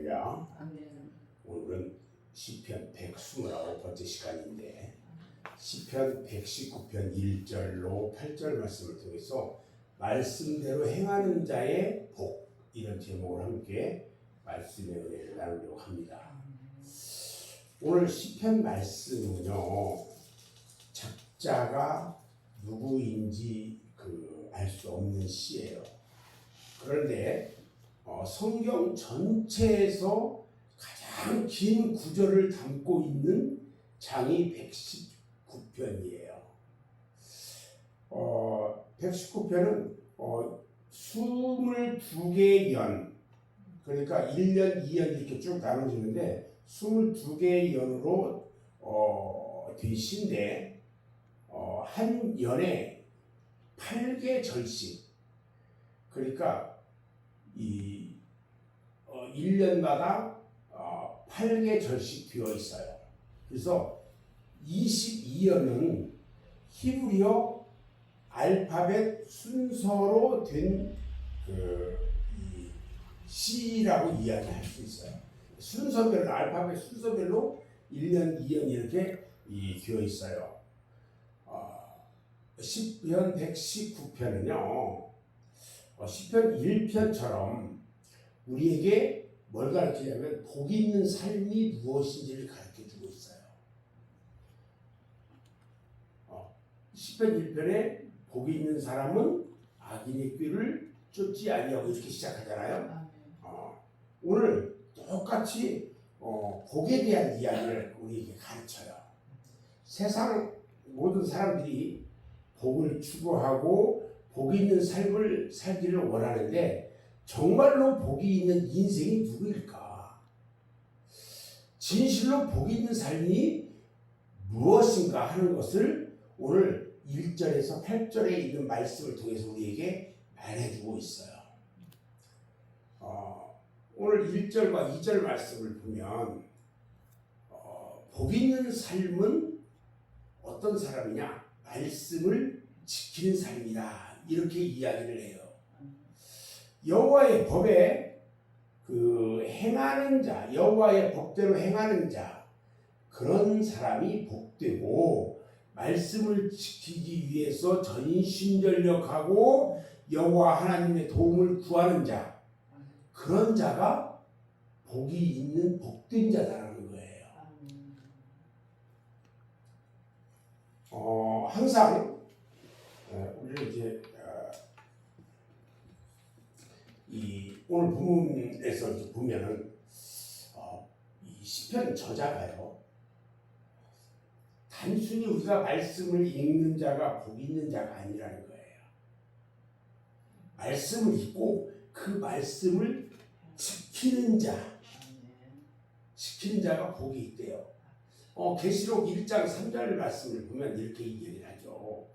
할렐루야. 아멘. 오늘은 시편 129번째 시간인데 시편 119편 1절로 8절 말씀을 통해서 말씀대로 행하는 자의 복, 이런 제목을 함께 말씀의 은혜를 나누려고 합니다. 오늘 시편 말씀은요, 작자가 누구인지 알 수 없는 시예요. 그런데 성경 전체에서 가장 긴 구절을 담고 있는 장이 119편이에요. 119편은 22개의 연, 그러니까 1년, 2년 이렇게 쭉 나눠지는데 22개의 연으로 된 시인데 한 연에 8개 절씩, 그러니까 이 1년마다 8개 절씩 되어 있어요. 그래서 22년은 히브리어 알파벳 순서로 된 시라고 이야기할 수 있어요. 순서별로, 알파벳 순서별로 1년, 2년 이렇게 되어 있어요. 시편 119편은요, 시편 1편처럼 우리에게 뭘 가르치냐면 복이 있는 삶이 무엇인지를 가르쳐주고 있어요. 시편 1편에 복이 있는 사람은 악인의 꾀를 쫓지 아니하고 이렇게 시작하잖아요. 오늘 똑같이 복에 대한 이야기를 우리에게 가르쳐요. 세상 모든 사람들이 복을 추구하고 복이 있는 삶을 살기를 원하는데 정말로 복이 있는 인생이 누구일까? 진실로 복이 있는 삶이 무엇인가 하는 것을 오늘 1절에서 8절에 있는 말씀을 통해서 우리에게 말해주고 있어요. 오늘 1절과 2절 말씀을 보면 복이 있는 삶은 어떤 사람이냐? 말씀을 지키는 삶이다, 이렇게 이야기를 해요. 여호와의 법에 행하는 자, 여호와의 법대로 행하는 자, 그런 사람이 복되고, 말씀을 지키기 위해서 전심전력하고 여호와 하나님의 도움을 구하는 자, 그런 자가 복이 있는 복된 자다라는 거예요. 항상 우리는 이제 오늘 본문에서 이제 보면은 이 시편 저자가요, 단순히 우리가 말씀을 읽는 자가 복 있는 자가 아니라는 거예요. 말씀을 읽고 그 말씀을 지키는 자가 복이 있대요. 계시록 1장 3절 말씀을 보면 이렇게 얘기를 하죠.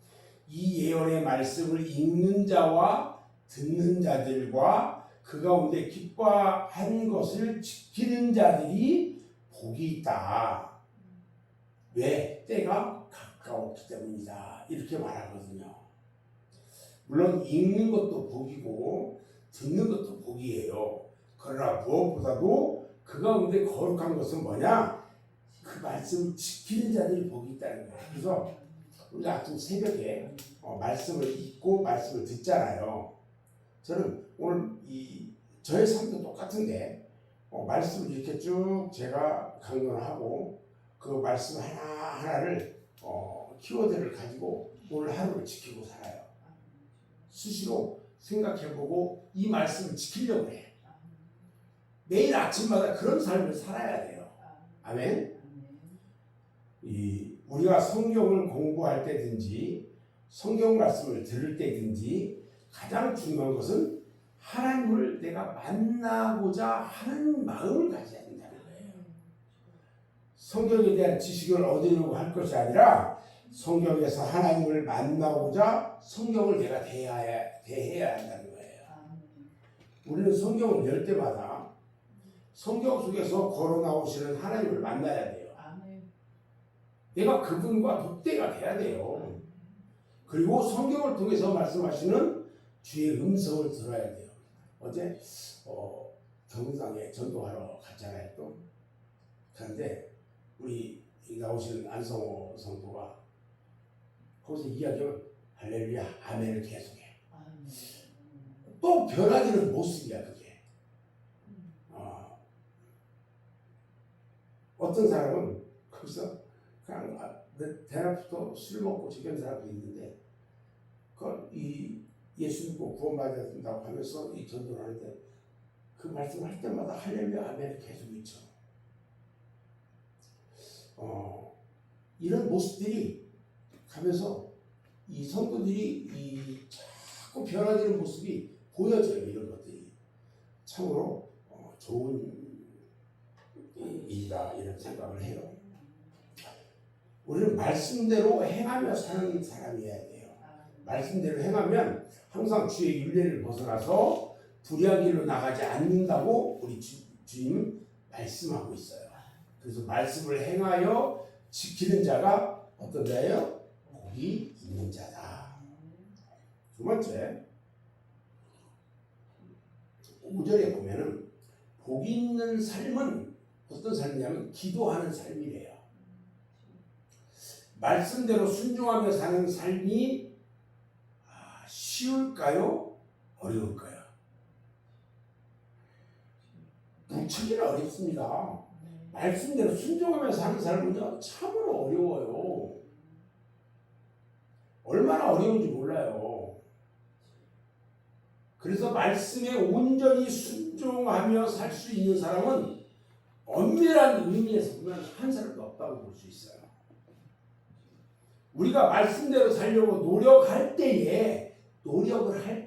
이 예언의 말씀을 읽는 자와 듣는 자들과 그 가운데 기뻐한 것을 지키는 자들이 복이 있다. 왜? 때가 가까웠기 때문이다, 이렇게 말하거든요. 물론 읽는 것도 복이고 듣는 것도 복이에요. 그러나 무엇보다도 그 가운데 거룩한 것은 뭐냐? 그 말씀을 지키는 자들이 복이 있다는 거예요. 그래서 우리가 아침 새벽에 말씀을 읽고 말씀을 듣잖아요. 저는 오늘 저의 삶도 똑같은데 말씀을 이렇게 쭉 제가 강론하고 그 말씀 하나하나를 키워드를 가지고 오늘 하루를 지키고 살아요. 수시로 생각해보고 이 말씀을 지키려고 해요. 매일 아침마다 그런 삶을 살아야 돼요. 아멘. 우리가 성경을 공부할 때든지 성경 말씀을 들을 때든지 가장 중요한 것은 하나님을 내가 만나고자 하는 마음을 가져야 된다는 거예요. 성경에 대한 지식을 얻으려고 할 것이 아니라 성경에서 하나님을 만나고자 성경을 내가 대해야 한다는 거예요. 우리는 성경을 열 때마다 성경 속에서 걸어 나오시는 하나님을 만나야 돼요. 내가 그분과 독대가 돼야 돼요. 그리고 성경을 통해서 말씀하시는 주의 음성을 들어야 돼요. 어제 경상에 전도하러 갔잖아요. 또 그런데 우리 나오시는 안성호 성도가 거기서 이야기를 할렐루야 아멘을 계속해. 또 변하기는 모습이야 그게. 어떤 사람은 거기서 그냥 대낮부터 술 먹고 지금 사람도 있는데 이 예수 믿고 구원받아야 된다고 하면서 이 전도를 하는데 그 말씀을 할 때마다 할렐루야 아멘을 계속 외쳐. 이런 모습들이 가면서 이 성도들이 이 자꾸 변화되는 모습이 보여져요. 이런 것들이 참으로 좋은 일이다 이런 생각을 해요. 우리는 말씀대로 행하며 사는 사람이어야 돼요. 말씀대로 행하면 항상 주의 윤례를 벗어나서 불의한 길로 나가지 않는다고 우리 주님은 말씀하고 있어요. 그래서 말씀을 행하여 지키는 자가 어떤 자예요? 복이 있는 자다. 두 번째 5절에 보면은 복이 있는 삶은 어떤 삶이냐면 기도하는 삶이래요. 말씀대로 순종하며 사는 삶이 쉬울까요? 어려울까요? 무척이나 어렵습니다. 말씀대로 순종하며 사는 삶은요 참으로 어려워요. 얼마나 어려운지 몰라요. 그래서 말씀에 온전히 순종하며 살 수 있는 사람은 엄밀한 의미에서 보면 한 사람도 없다고 볼 수 있어요. 우리가 말씀대로 살려고 노력을 할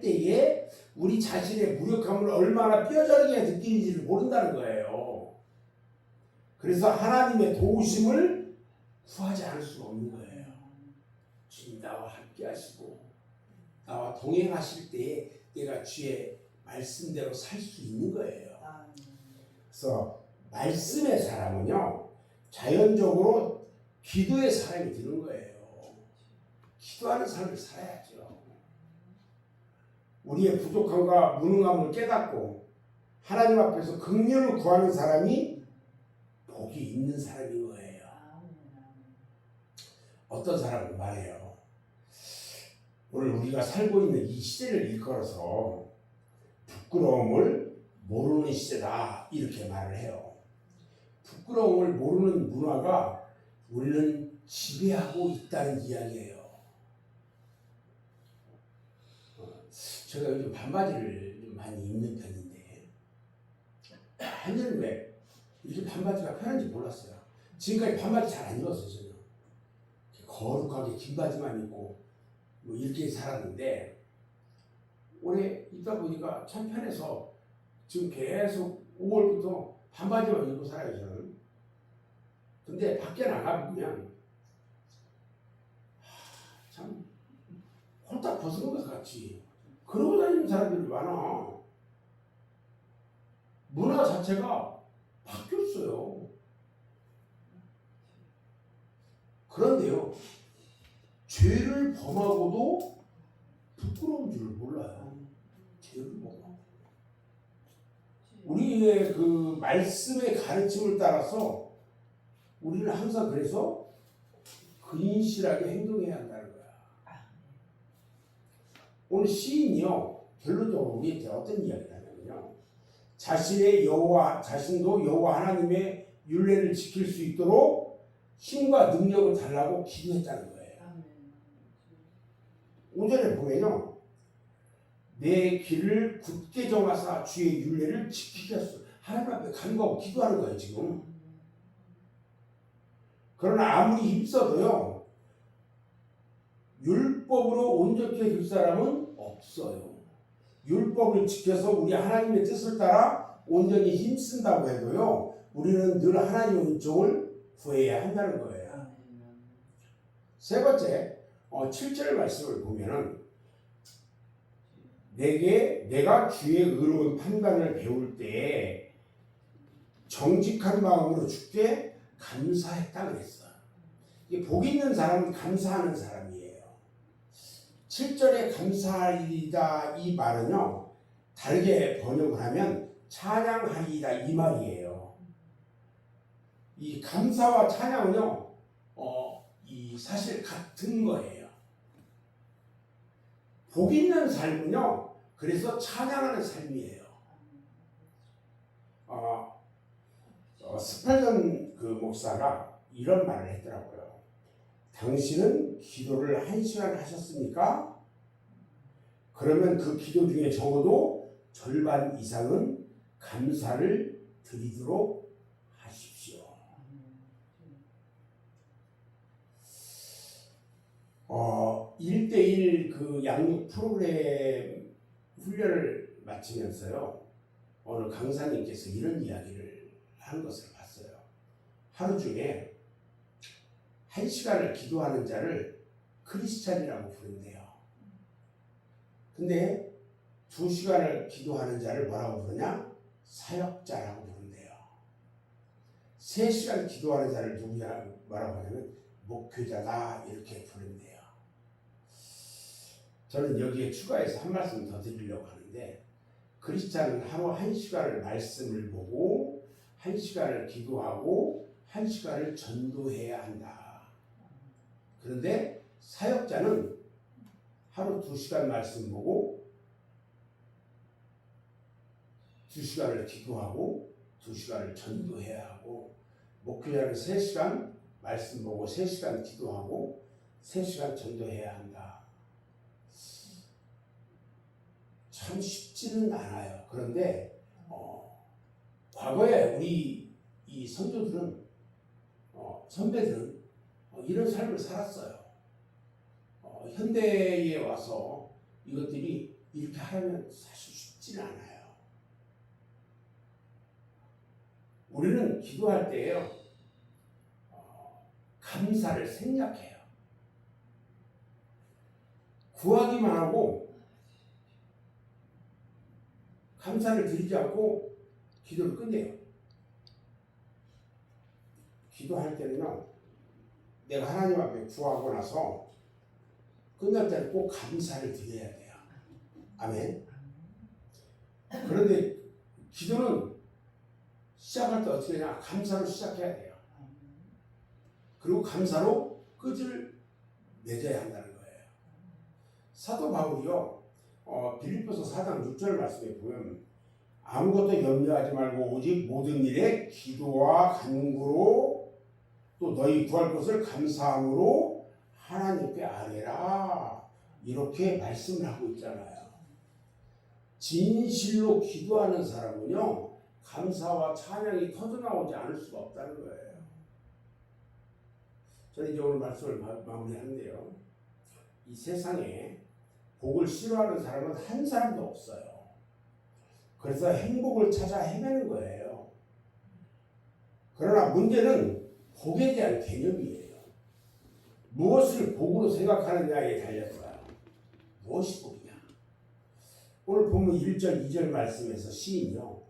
때에 우리 자신의 무력함을 얼마나 뼈저리게 느끼는지를 모른다는 거예요. 그래서 하나님의 도우심을 구하지 않을 수가 없는 거예요. 주님 나와 함께 하시고 나와 동행하실 때에 내가 주의 말씀대로 살 수 있는 거예요. 그래서 말씀의 사람은요 자연적으로 기도의 사람이 되는 거예요. 기도하는 삶을 살아야죠. 우리의 부족함과 무능함을 깨닫고 하나님 앞에서 긍휼을 구하는 사람이 복이 있는 사람인 거예요. 어떤 사람은 말해요. 오늘 우리가 살고 있는 이 시대를 일컬어서 부끄러움을 모르는 시대다 이렇게 말을 해요. 부끄러움을 모르는 문화가 우리는 지배하고 있다는 이야기예요. 제가 요즘 반바지를 좀 많이 입는 편인데 한여름에 이렇게 반바지가 편한지 몰랐어요. 지금까지 반바지 잘 안 입었어요. 저는 거룩하게 긴 바지만 입고 뭐 이렇게 살았는데 올해 입다 보니까 참 편해서 지금 계속 5월부터 반바지만 입고 살아요. 저는. 근데 밖에 나가보면 참 홀딱 벗은 것 같이 그러고 다니는 사람들이 많아. 문화 자체가 바뀌었어요. 그런데요, 죄를 범하고도 부끄러운 줄 몰라요. 죄를 범하고. 우리의 그 말씀의 가르침을 따라서 우리는 항상 그래서 근실하게 행동해야 한다는 거야. 오늘 시인이요 결론적으로 우리한테 어떤 이야기를 하냐면요, 자신도 여호와 하나님의 율례를 지킬 수 있도록 힘과 능력을 달라고 기도했다는 거예요. 5절에 보면요, 내 길을 굳게 정하사 주의 율례를 지키겠소. 하나님 앞에 간구하고 기도하는 거예요 지금. 그러나 아무리 힘써도요 율법으로 온전케 될 사람은 없어요. 율법을 지켜서 우리 하나님의 뜻을 따라 온전히 힘쓴다고 해도요 우리는 늘 하나님의 은총을 구해야 한다는 거예요. 세 번째 7절 말씀을 보면은 내가 주의 의로운 판단을 배울 때 정직한 마음으로 주께 감사했다 그랬어. 복 있는 사람은 감사하는 사람이에요. 7절에 감사하리다 이 말은요 다르게 번역을 하면 찬양하리이다 이 말이에요. 이 감사와 찬양은요, 이 사실 같은 거예요. 복 있는 삶은요, 그래서 찬양하는 삶이에요. 스펠전 그 목사가 이런 말을 했더라고요. 당신은 기도를 1시간 하셨습니까? 그러면 그 기도 중에 적어도 절반 이상은 감사를 드리도록 하십시오. 1:1 그 양육 프로그램 훈련을 마치면서요, 어느 강사님께서 이런 이야기를 하는 것을 봤어요. 하루 중에 1시간을 기도하는 자를 크리스찬이라고 부른대요. 근데 2시간을 기도하는 자를 뭐라고 부르냐? 사역자라고 부른대요. 3시간 기도하는 자를 뭐라고 하냐면 목회자다 이렇게 부른대요. 저는 여기에 추가해서 한 말씀 더 드리려고 하는데, 크리스찬은 하루 1시간을 말씀을 보고 1시간을 기도하고 1시간을 전도해야 한다. 그런데 사역자는 하루 2시간 말씀 보고 2시간을 기도하고 2시간을 전도해야 하고, 목회자는 3시간 말씀 보고 3시간 기도하고 3시간 전도해야 한다. 참 쉽지는 않아요. 그런데 과거에 우리 이 선조들은, 선배들은 이런 삶을 살았어요. 현대에 와서 이것들이 이렇게 하려면 사실 쉽지는 않아요. 우리는 기도할 때에요, 감사를 생략해요. 구하기만 하고 감사를 드리지 않고 기도를 끝내요. 기도할 때는요, 내가 하나님 앞에 구하고 나서 끝날 때는 꼭 감사를 드려야 돼요. 아멘. 그런데 기도는 시작할 때 어떻게 하냐? 감사로 시작해야 돼요. 그리고 감사로 끝을 맺어야 한다는 거예요. 사도 바울이요, 빌립보서 4장 6절 말씀에 보면, 아무것도 염려하지 말고 오직 모든 일에 기도와 간구로 또 너희 구할 것을 감사함으로 하나님께 아뢰라 이렇게 말씀을 하고 있잖아요. 진실로 기도하는 사람은요, 감사와 찬양이 터져나오지 않을 수가 없다는 거예요. 저는 이제 오늘 말씀을 마무리하는데요, 이 세상에 복을 싫어하는 사람은 한 사람도 없어요. 그래서 행복을 찾아 헤매는 거예요. 그러나 문제는 복에 대한 개념이에요. 무엇을 복으로 생각하느냐에 달렸어요. 무엇이 복이냐? 오늘 보면 1절, 2절 말씀에서 시인이요,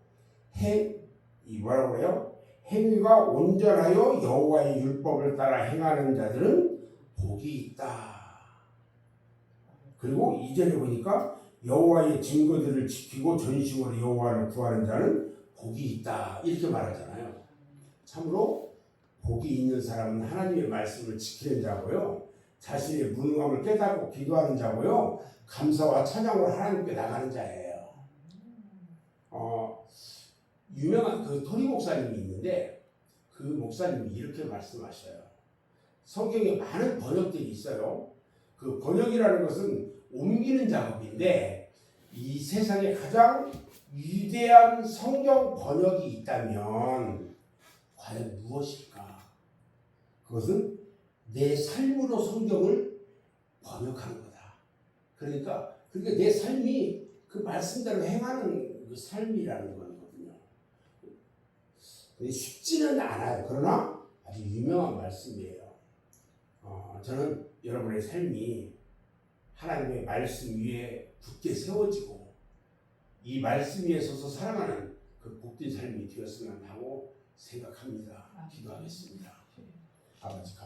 뭐라고 해요? 행위가 온전하여 여호와의 율법을 따라 행하는 자들은 복이 있다. 그리고 2절에 보니까 여호와의 증거들을 지키고 전심으로 여호와를 구하는 자는 복이 있다 이렇게 말하잖아요. 참으로 복이 있는 사람은 하나님의 말씀을 지키는 자고요, 자신의 무능함을 깨닫고 기도하는 자고요, 감사와 찬양으로 하나님께 나가는 자예요. 유명한 그 토니 목사님이 있는데, 그 목사님이 이렇게 말씀하셔요. 성경에 많은 번역들이 있어요. 그 번역이라는 것은 옮기는 작업인데, 이 세상에 가장 위대한 성경 번역이 있다면 과연 무엇일까? 그것은 내 삶으로 성경을 번역하는 거다. 그러니까 내 삶이 그 말씀대로 행하는 그 삶이라는 거거든요. 쉽지는 않아요. 그러나 아주 유명한 말씀이에요. 저는 여러분의 삶이 하나님의 말씀 위에 굳게 세워지고 이 말씀 위에 서서 살아가는 그 복된 삶이 되었으면 하고 생각합니다. 기도하겠습니다. 아버지 감사합니다.